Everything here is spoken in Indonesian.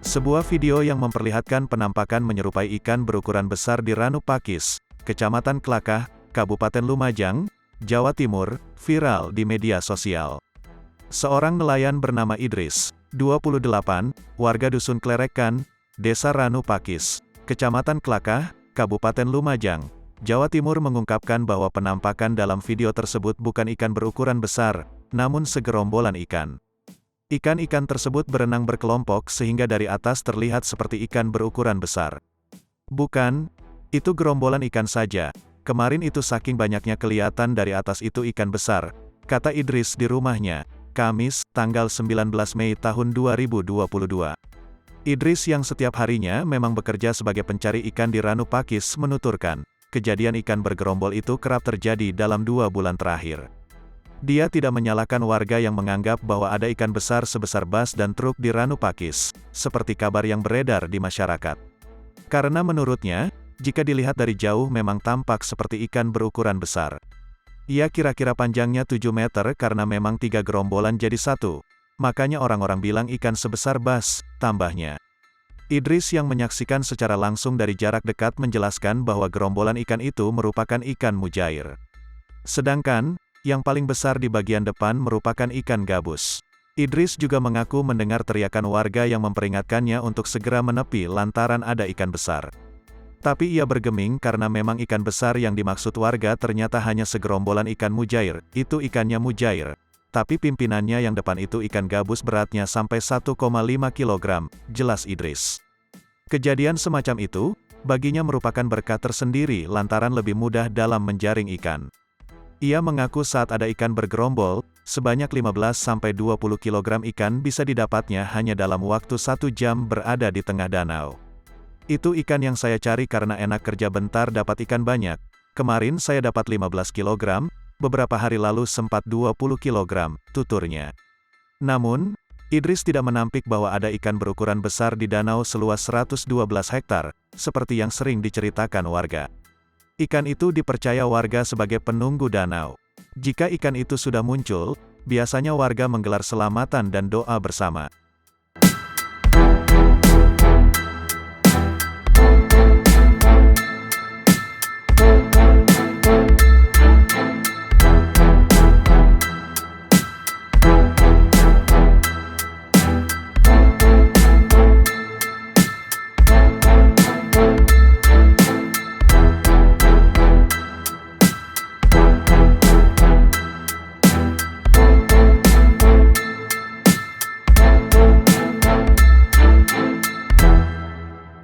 Sebuah video yang memperlihatkan penampakan menyerupai ikan berukuran besar di Ranu Pakis, Kecamatan Klakah, Kabupaten Lumajang, Jawa Timur, viral di media sosial. Seorang nelayan bernama Idris, 28, warga Dusun Klerekan, Desa Ranu Pakis, Kecamatan Klakah, Kabupaten Lumajang, Jawa Timur mengungkapkan bahwa penampakan dalam video tersebut bukan ikan berukuran besar, namun segerombolan ikan. Ikan-ikan tersebut berenang berkelompok sehingga dari atas terlihat seperti ikan berukuran besar. Bukan, itu gerombolan ikan saja. Kemarin itu saking banyaknya kelihatan dari atas itu ikan besar, kata Idris di rumahnya, Kamis, tanggal 19 Mei tahun 2022. Idris yang setiap harinya memang bekerja sebagai pencari ikan di Ranu Pakis menuturkan, kejadian ikan bergerombol itu kerap terjadi dalam 2 bulan terakhir. Dia tidak menyalahkan warga yang menganggap bahwa ada ikan besar sebesar bas dan truk di Ranu Pakis, seperti kabar yang beredar di masyarakat. Karena menurutnya, jika dilihat dari jauh memang tampak seperti ikan berukuran besar. Ia kira-kira panjangnya 7 meter karena memang 3 gerombolan jadi satu. Makanya orang-orang bilang ikan sebesar bas, tambahnya. Idris yang menyaksikan secara langsung dari jarak dekat menjelaskan bahwa gerombolan ikan itu merupakan ikan mujair. Sedangkan, yang paling besar di bagian depan merupakan ikan gabus. Idris juga mengaku mendengar teriakan warga yang memperingatkannya untuk segera menepi lantaran ada ikan besar. Tapi ia bergeming karena memang ikan besar yang dimaksud warga ternyata hanya segerombolan ikan mujair, itu ikannya mujair. Tapi pimpinannya yang depan itu ikan gabus beratnya sampai 1,5 kg, jelas Idris. Kejadian semacam itu, baginya merupakan berkah tersendiri lantaran lebih mudah dalam menjaring ikan. Ia mengaku saat ada ikan bergerombol, sebanyak 15-20 kg ikan bisa didapatnya hanya dalam waktu 1 jam berada di tengah danau. Itu ikan yang saya cari karena enak kerja bentar dapat ikan banyak. Kemarin saya dapat 15 kg, beberapa hari lalu sempat 20 kg, tuturnya. Namun, Idris tidak menampik bahwa ada ikan berukuran besar di danau seluas 112 hektar, seperti yang sering diceritakan warga. Ikan itu dipercaya warga sebagai penunggu danau. Jika ikan itu sudah muncul, biasanya warga menggelar selamatan dan doa bersama.